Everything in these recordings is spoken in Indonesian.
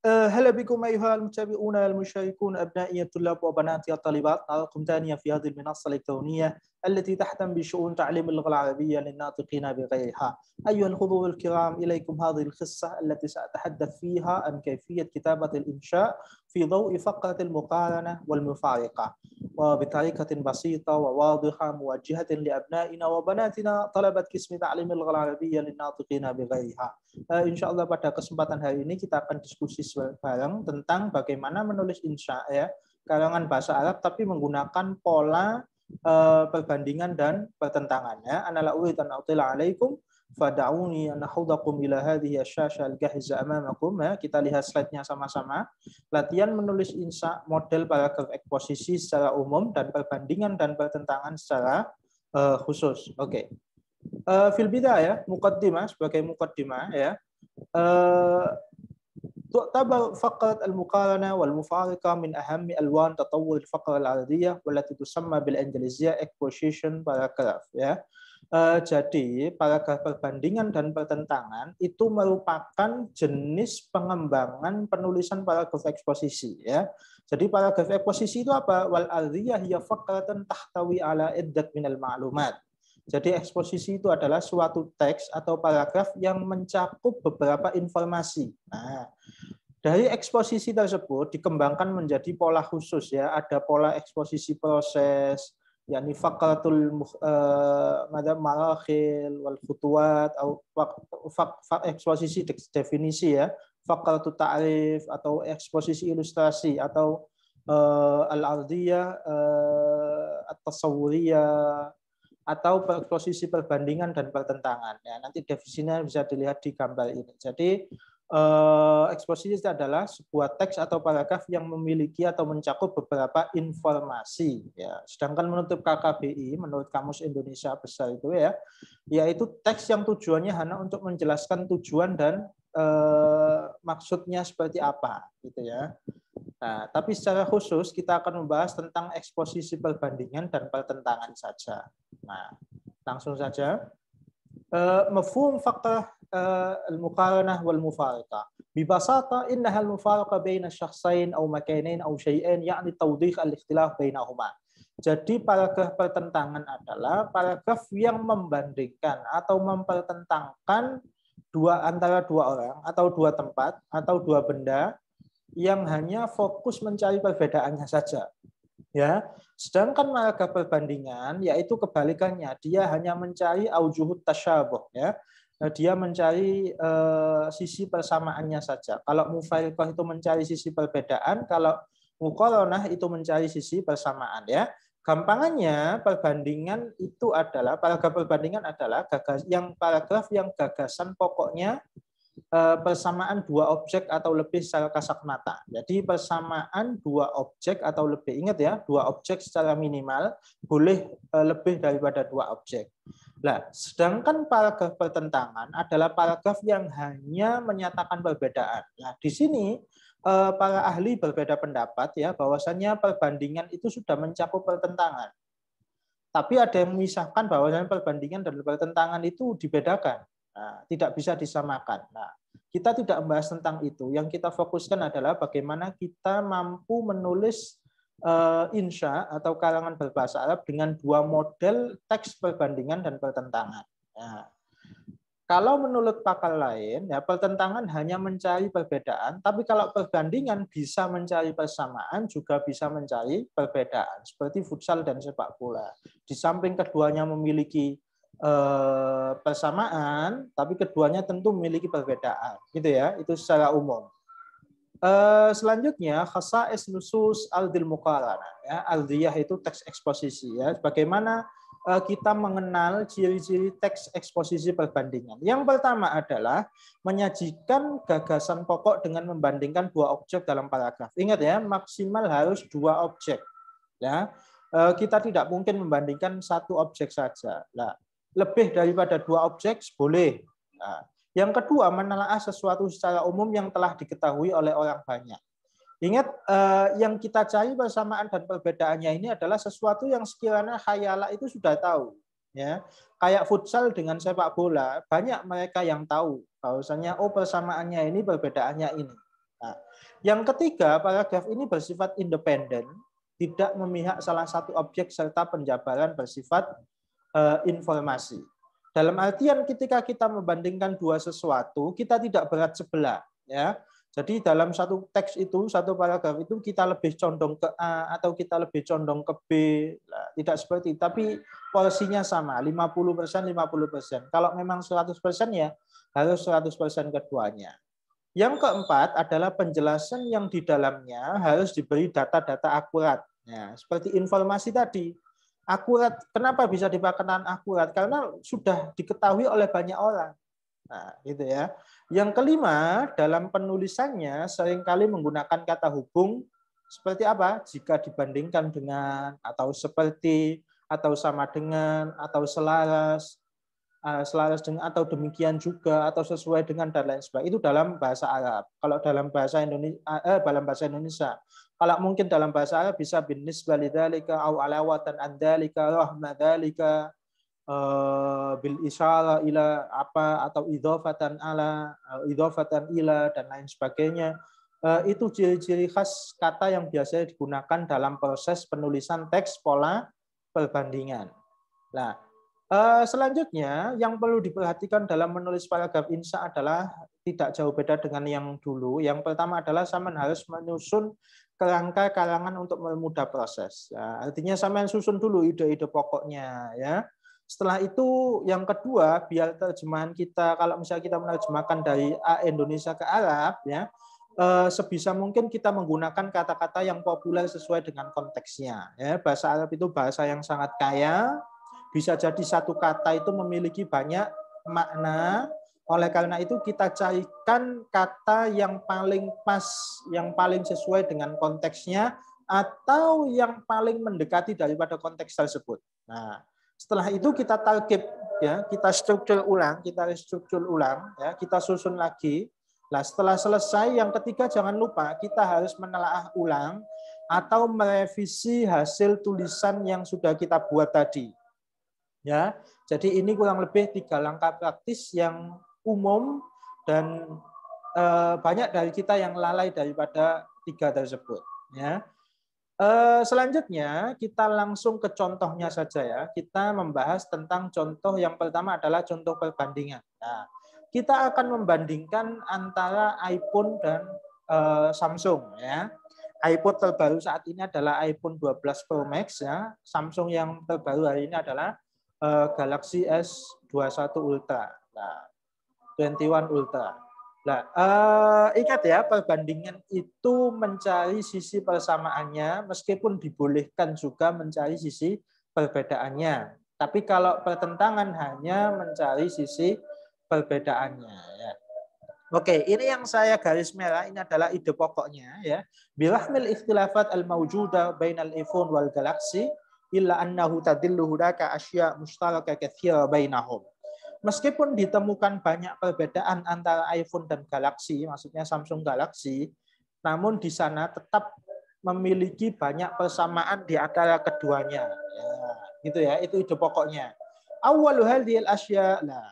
هلا بكم أيها المتابعون المشاركون أبنائي الطلاب وبناتي الطالبات. نراكم ثانية في هذه المنصة الإلكترونية التي تهتم بشؤون تعليم اللغة العربية للناطقين بغيرها. أيها الحضور الكرام، إليكم هذه القصة التي سأتحدث فيها عن كيفية كتابة الإنشاء في ضوء فقرة المقارنة والمفارقة، وبطريقة بسيطة وواضحة موجهة لأبنائنا وبناتنا طلبة قسم تعليم اللغة العربية للناطقين بغيرها. Insya Allah pada kesempatan hari ini kita akan diskusi bareng tentang bagaimana menulis insya ya karangan bahasa Arab tapi menggunakan pola perbandingan dan pertentangan ya. Ana la uridu an atila alaikum fad'uni an ahudakum ila hadhihi asy-syasha al-jahiza amamakum ya. Kita lihat slide-nya sama-sama. Latihan menulis insya model paragraf eksposisi secara umum dan perbandingan dan pertentangan secara khusus. Oke. Fil bidayah muqaddimah, sebagai muqaddimah ya, تعتبر فقرة المقارنة والمفارقة من أهم ألوان تطور الفقرة العربية والتي تسمى بالإنجليزية exposition paragraph ya. Jadi paragraf perbandingan dan pertentangan itu merupakan jenis pengembangan penulisan paragraf eksposisi ya. Jadi paragraf eksposisi itu apa? Wal ardhiyah hiya faqratun tahtawi ala iddat minal ma'lumat. Jadi eksposisi itu adalah suatu teks atau paragraf yang mencakup beberapa informasi. Nah, dari eksposisi tersebut dikembangkan menjadi pola khusus ya. Ada pola eksposisi proses, yakni faqratul marakhil wal khutuwat atau eksposisi definisi ya, faqratut ta'rif atau eksposisi ilustrasi atau al-ardhiyah at-tasawwuriyah atau posisi perbandingan dan pertentangan. Ya, nanti definisinya bisa dilihat di gambar ini. Jadi eksposisi adalah sebuah teks atau paragraf yang memiliki atau mencakup beberapa informasi. Ya, sedangkan menurut KKBI, menurut Kamus Indonesia Besar itu ya, yaitu teks yang tujuannya hanya untuk menjelaskan tujuan dan maksudnya seperti apa, gitu ya. Nah, tapi secara khusus kita akan membahas tentang eksposisi perbandingan dan pertentangan saja. Nah, langsung saja. Mafhum faqrah al-muqaranah wal mufariqah. Bibasata innaha al-mufariqah baina syakhsain aw makanain aw syai'ain ya'ni tawdih al-ikhtilaf bainahuma. Jadi paragraf pertentangan adalah paragraf yang membandingkan atau mempertentangkan antara dua orang atau dua tempat atau dua benda yang hanya fokus mencari perbedaannya saja. Ya, sedangkan paragraf perbandingan yaitu kebalikannya, dia hanya mencari aujuhut tasyabuh ya. Dia mencari sisi persamaannya saja. Kalau mufariqah itu mencari sisi perbedaan, kalau muqaranah itu mencari sisi persamaan ya. Gampangannya perbandingan itu adalah paragraf perbandingan adalah paragraf yang gagasan pokoknya persamaan dua objek atau lebih secara kasat mata. Jadi persamaan dua objek atau lebih, ingat ya, dua objek secara minimal, boleh lebih daripada dua objek. Nah, sedangkan paragraf pertentangan adalah paragraf yang hanya menyatakan perbedaan. Nah, di sini para ahli berbeda pendapat ya, bahwasannya perbandingan itu sudah mencakup pertentangan. Tapi ada yang memisahkan bahwasannya perbandingan dan pertentangan itu dibedakan. Nah, tidak bisa disamakan. Nah, kita tidak membahas tentang itu. Yang kita fokuskan adalah bagaimana kita mampu menulis insya atau karangan berbahasa Arab dengan dua model teks perbandingan dan pertentangan. Nah, kalau menurut pakar lain, ya pertentangan hanya mencari perbedaan, tapi kalau perbandingan bisa mencari persamaan, juga bisa mencari perbedaan, seperti futsal dan sepak bola. Di samping keduanya memiliki persamaan, tapi keduanya tentu memiliki perbedaan, gitu ya. Itu secara umum. Selanjutnya khasa'is nusus al-dil muqaranah ya, al-diyah itu teks eksposisi ya. Bagaimana kita mengenal ciri-ciri teks eksposisi perbandingan. Yang pertama adalah menyajikan gagasan pokok dengan membandingkan dua objek dalam paragraf. Ingat ya, maksimal harus dua objek ya. Kita tidak mungkin membandingkan satu objek saja. Nah, lebih daripada dua objek boleh. Nah, yang kedua, menelaah sesuatu secara umum yang telah diketahui oleh orang banyak. Ingat, yang kita cari persamaan dan perbedaannya ini adalah sesuatu yang sekiranya khayala itu sudah tahu. Ya, kayak futsal dengan sepak bola, banyak mereka yang tahu bahwasanya oh persamaannya ini, perbedaannya ini. Nah, yang ketiga, paragraf ini bersifat independen, tidak memihak salah satu objek serta penjabaran bersifat informasi. Dalam artian ketika kita membandingkan dua sesuatu, kita tidak berat sebelah, ya. Jadi dalam satu teks itu, satu paragraf itu kita lebih condong ke A atau kita lebih condong ke B, nah, tidak seperti itu. Tapi porsinya sama, 50%, 50%. Kalau memang 100% ya harus 100% keduanya. Yang keempat adalah penjelasan yang di dalamnya harus diberi data-data akurat. Ya, seperti informasi tadi. Akurat, kenapa bisa dikatakan akurat? Karena sudah diketahui oleh banyak orang. Nah, gitu ya. Yang kelima, dalam penulisannya seringkali menggunakan kata hubung seperti apa? Jika dibandingkan dengan, atau seperti, atau sama dengan, atau selaras, selaras dengan, atau demikian juga, atau sesuai dengan, dan lain sebagainya. Itu dalam bahasa Arab. Kalau dalam bahasa Indonesia, kalau mungkin dalam bahasa Arab bisa binisbah lidzalika au alawatan an dzalika rahmadzalika bil isyara ila apa, atau idhofatan ala, idhofatan ila, dan lain sebagainya. Itu ciri-ciri khas kata yang biasanya digunakan dalam proses penulisan teks pola perbandingan. Nah, selanjutnya yang perlu diperhatikan dalam menulis paragraf insya adalah tidak jauh beda dengan yang dulu. Yang pertama adalah Saman harus menyusun kerangka karangan untuk mempermudah proses. Ya, artinya Saman susun dulu ide-ide pokoknya, ya. Setelah itu yang kedua, biar terjemahan kita, kalau misalnya kita menerjemahkan dari Indonesia ke Arab, ya, sebisa mungkin kita menggunakan kata-kata yang populer sesuai dengan konteksnya. Ya, bahasa Arab itu bahasa yang sangat kaya, bisa jadi satu kata itu memiliki banyak makna. Oleh karena itu kita carikan kata yang paling pas, yang paling sesuai dengan konteksnya, atau yang paling mendekati daripada konteks tersebut. Nah, setelah itu kita tarkib, ya, kita struktur ulang, ya, kita susun lagi. Nah, setelah selesai, yang ketiga jangan lupa kita harus menelaah ulang atau merevisi hasil tulisan yang sudah kita buat tadi. Ya, jadi ini kurang lebih 3 langkah praktis yang umum dan banyak dari kita yang lalai daripada 3 tersebut. Ya. Selanjutnya kita langsung ke contohnya saja ya. Kita membahas tentang contoh yang pertama adalah contoh perbandingan. Nah, kita akan membandingkan antara iPhone dan Samsung ya. iPhone terbaru saat ini adalah iPhone 12 Pro Max ya. Samsung yang terbaru hari ini adalah Galaxy S21 Ultra. Nah, 21 Ultra. Nah, ingat ya, perbandingan itu mencari sisi persamaannya, meskipun dibolehkan juga mencari sisi perbedaannya. Tapi kalau pertentangan hanya mencari sisi perbedaannya. Ya. Oke, ini yang saya garis merah, ini adalah ide pokoknya. Ya. Birahmil ikhtilafat al-mawjuda bainal iPhone wal Galaxy, illa annahu tadillu hudaka asya mustaraka katsira bainahum. Meskipun ditemukan banyak perbedaan antara iPhone dan Galaxy, maksudnya Samsung Galaxy, namun di sana tetap memiliki banyak persamaan di antara keduanya. Ya, gitu ya, itu ide pokoknya. Awwalu hadhil asya. Nah,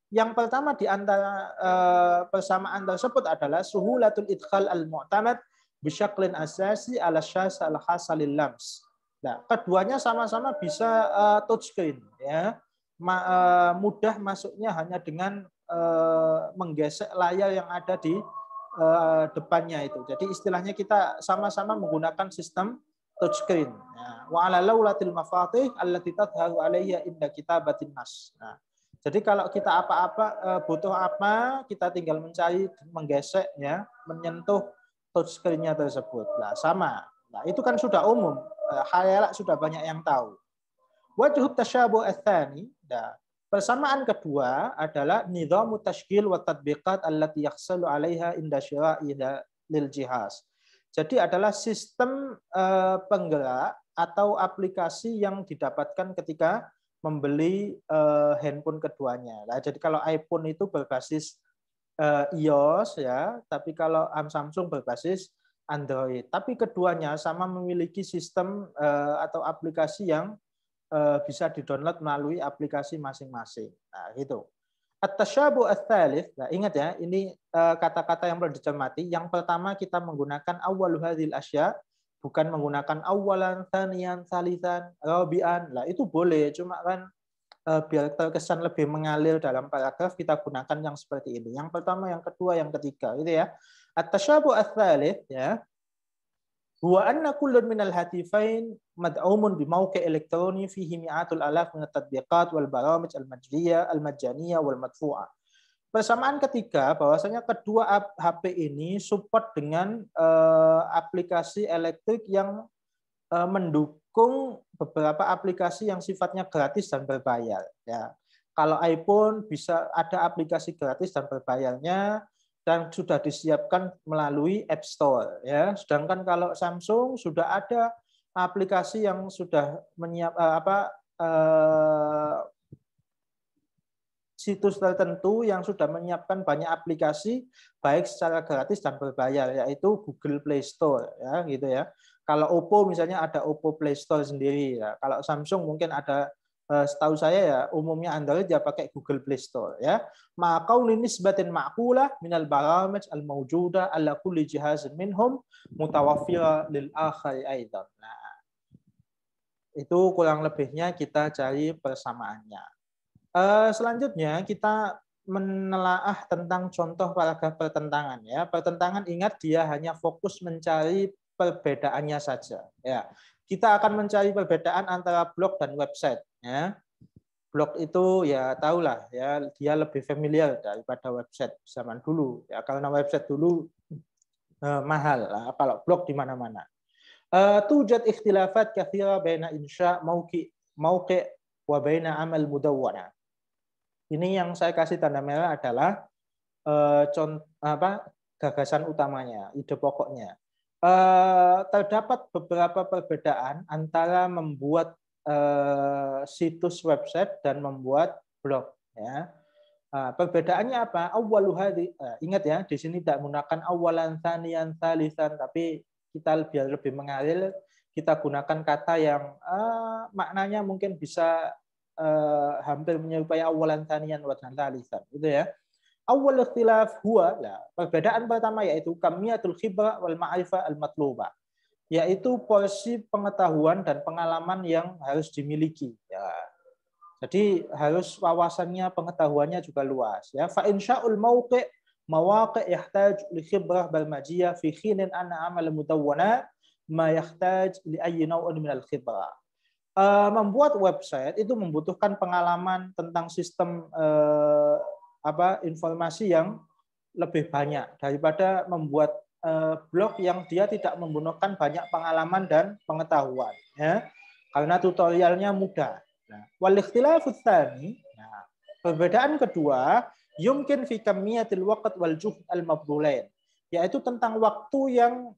yang pertama di antara persamaan tersebut adalah suhulatul idkhal al-mu'tamad bisyaklin asasi ala syas al-hasalil lams. Nah, keduanya sama-sama bisa touchscreen ya. Mudah masuknya hanya dengan menggesek layar yang ada di depannya itu. Jadi istilahnya kita sama-sama menggunakan sistem touchscreen. Wa ala laulatil mafatih allati tadharu alayya inda kitabatin nas. Nah, jadi kalau kita apa-apa butuh apa, kita tinggal mencari, menggesek ya, menyentuh touchscreen-nya tersebut. Nah, sama. Nah, itu kan sudah umum. Khayalak sudah banyak yang tahu. Wajhut tasyabuh ats-tsani, persamaan kedua adalah nidhamu tashkil wa tatbiqat allati yahsalu 'alaiha inda syira'i lil jihaz. Jadi adalah sistem penggerak atau aplikasi yang didapatkan ketika membeli handphone keduanya. Nah, jadi kalau iPhone itu berbasis iOS ya, tapi kalau Samsung berbasis Android. Tapi keduanya sama memiliki sistem atau aplikasi yang bisa didownload melalui aplikasi masing-masing. Nah, gitu. At-tasyabuh ats-tsalits, nah ingat ya, ini kata-kata yang perlu dicermati. Yang pertama kita menggunakan awwalu hadzal asya, bukan menggunakan awalan, tsaniyan, tsalisan, rabi'an. Lah itu boleh, cuma kan biar terkesan lebih mengalir dalam paragraf kita gunakan yang seperti ini. Yang pertama, yang kedua, yang ketiga, gitu ya. At-tasyabuh ats-tsalits ya. Huwa anna kullun minal hatifain mad'umun bi mawqi' elektroni fihi mi'atul alaf min at-tatbiqat wal baramij al-majjaniyah wal madfu'ah. Persamaan ketiga bahwasanya kedua HP ini support dengan aplikasi elektrik yang mendukung beberapa aplikasi yang sifatnya gratis dan berbayar ya. Kalau iPhone bisa ada aplikasi gratis dan berbayarnya dan sudah disiapkan melalui App Store ya. Sedangkan kalau Samsung sudah ada aplikasi yang sudah situs tertentu yang sudah menyiapkan banyak aplikasi baik secara gratis dan berbayar, yaitu Google Play Store ya gitu ya. Kalau Oppo misalnya ada Oppo Play Store sendiri ya. Kalau Samsung mungkin ada, setahu saya ya umumnya Android ya pakai Google Play Store ya. Ma qauli nisbatin ma'qulah minal baramij al-mawjudah ala kulli jihazin minhum mutawaffira lil akhari aidan. Nah, itu kurang lebihnya kita cari persamaannya. Selanjutnya kita menelaah tentang contoh paragraf pertentangan ya. Pertentangan ingat dia hanya fokus mencari perbedaannya saja ya. Kita akan mencari perbedaan antara blog dan website ya. Blog itu ya tahulah ya, dia lebih familiar daripada website zaman dulu ya, karena website dulu mahal lah, kalau blog di mana-mana. Tujad ikhtilafat katsira baina insya mauqi wa baina amal mudawwana. Ini yang saya kasih tanda merah adalah gagasan utamanya, ide pokoknya. Terdapat beberapa perbedaan antara membuat situs website dan membuat blog. Ya. Perbedaannya apa? Ingat ya, di sini tidak menggunakan awalan, tsaniyan, tsalisan, tapi kita biar lebih mengalir, kita gunakan kata yang maknanya mungkin bisa hampir menyerupai awalan, tsaniyan, wa tsalisan, gitu ya. Awal ikhtilaf huwa, perbedaan pertama yaitu kamiyatul khibrah wal ma'rifah al matluba, yaitu porsi pengetahuan dan pengalaman yang harus dimiliki ya. Jadi harus wawasannya, pengetahuannya juga luas ya. Fa insya'ul mawqi' mawaqi' yahtaj li khibrah bal majiyah fi khinin anna amal mudawwana ma yahtaj li ayyi naw'in min al khibrah. Membuat website itu membutuhkan pengalaman tentang sistem informasi yang lebih banyak daripada membuat blog yang dia tidak menggunakan banyak pengalaman dan pengetahuan ya, karena tutorialnya mudah. Nah, wal ikhtilafu tsani, nah, perbedaan kedua yumkin fi kamiyatil waqt wal juhd al mabdulain, yaitu tentang waktu yang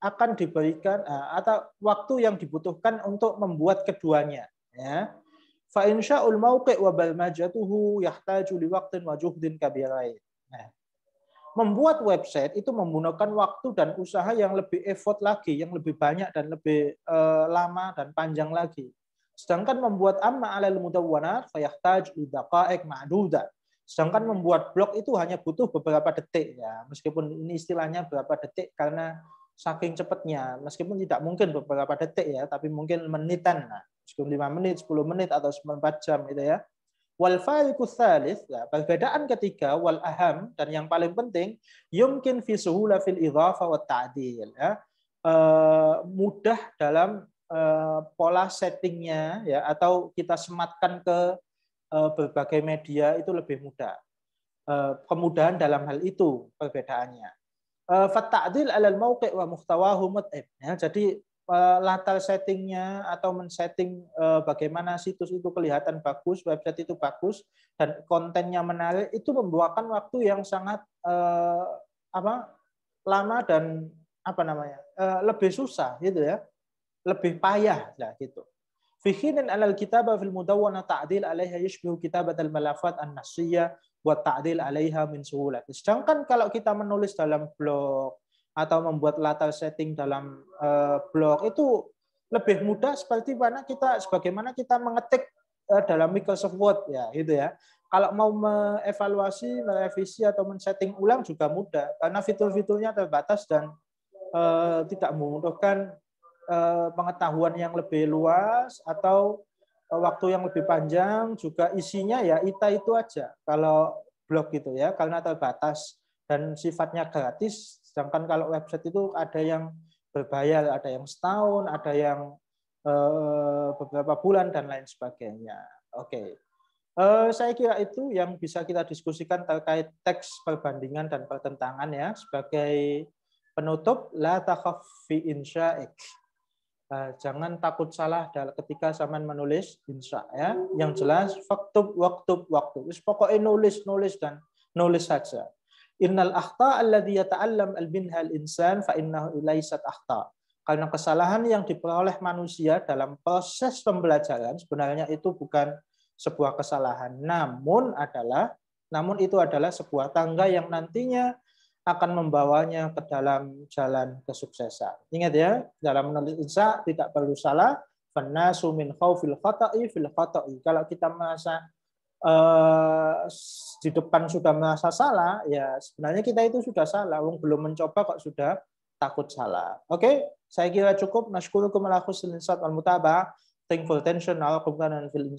akan diberikan atau waktu yang dibutuhkan untuk membuat keduanya ya. Fa insya'ul mauqi' wa balmajatuhu yahtaju li waqtin wa juhdin kabirain. Nah, membuat website itu menggunakan waktu dan usaha yang lebih effort lagi, yang lebih banyak dan lebih lama dan panjang lagi. Sedangkan membuat amma 'alal mudawwanat fa yahtaju li daqa'iq ma'dudah. Sedangkan membuat blog itu hanya butuh beberapa detik ya, meskipun ini istilahnya beberapa detik karena saking cepatnya, meskipun tidak mungkin beberapa detik ya, tapi mungkin menitan, nah, meskipun 5 menit, 10 menit atau 4 jam gitu ya. Wal fariqus tsalits, perbedaan ketiga wal aham dan yang paling penting yumkin fi suhula fil idhafa wa ta'dil ya. Mudah dalam pola settingnya ya, atau kita sematkan ke berbagai media itu lebih mudah. Kemudahan dalam hal itu perbedaannya. Fata'dil 'alal mauqi' wa muhtawahu mut'ib. Ya, jadi latar settingnya atau men-setting bagaimana situs itu kelihatan bagus, website itu bagus dan kontennya menarik, itu membuahkan waktu yang sangat lama dan lebih susah gitu ya, lebih payah lah gitu. Fi hinin 'alal kitabah fil mudawwanah ta'dil 'alaiha yashbihu kitabat al-malafat an-nassiyah buat ta'dil 'alaiha min suhulat. Sedangkan kalau kita menulis dalam blog atau membuat latar setting dalam blog itu lebih mudah sebagaimana kita mengetik dalam Microsoft Word ya, gitu ya. Kalau mau mengevaluasi, merevisi atau men-setting ulang juga mudah karena fitur-fiturnya terbatas dan tidak membutuhkan pengetahuan yang lebih luas atau waktu yang lebih panjang, juga isinya ya ITA itu aja kalau blog gitu ya, karena terbatas dan sifatnya gratis. Sedangkan kalau website itu ada yang berbayar, ada yang setahun, ada yang beberapa bulan dan lain sebagainya. Oke. Saya kira itu yang bisa kita diskusikan terkait teks perbandingan dan pertentangan ya. Sebagai penutup, la takhaf fi insya'ik. Jangan takut salah ketika zaman menulis insya ya. Yang jelas faktub waktu. Pokoknya nulis dan nulis saja. Innal akhta alladhi yata'allam al-minha al-insan fa innahu laysat akhta. Karena kesalahan yang diperoleh manusia dalam proses pembelajaran sebenarnya itu bukan sebuah kesalahan, namun itu adalah sebuah tangga yang nantinya akan membawanya ke dalam jalan kesuksesan. Ingat ya, dalam menulis insya tidak perlu salah. Fannasu min khaufil khata'i fil khata'i. Kalau kita merasa di depan sudah merasa salah, ya sebenarnya kita itu sudah salah. Belum mencoba kok sudah takut salah. Oke, saya kira cukup. Nashkurukum ala husnil insat wal mutaba'ah. Thankful attention. Narakum kanan fil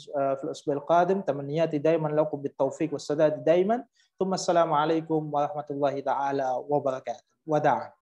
usbu'il qadim. Tamanniyati daiman lakum bitaufiq wassadad daiman. Assalamualaikum warahmatullahi taala wabarakatuh. Wada'a.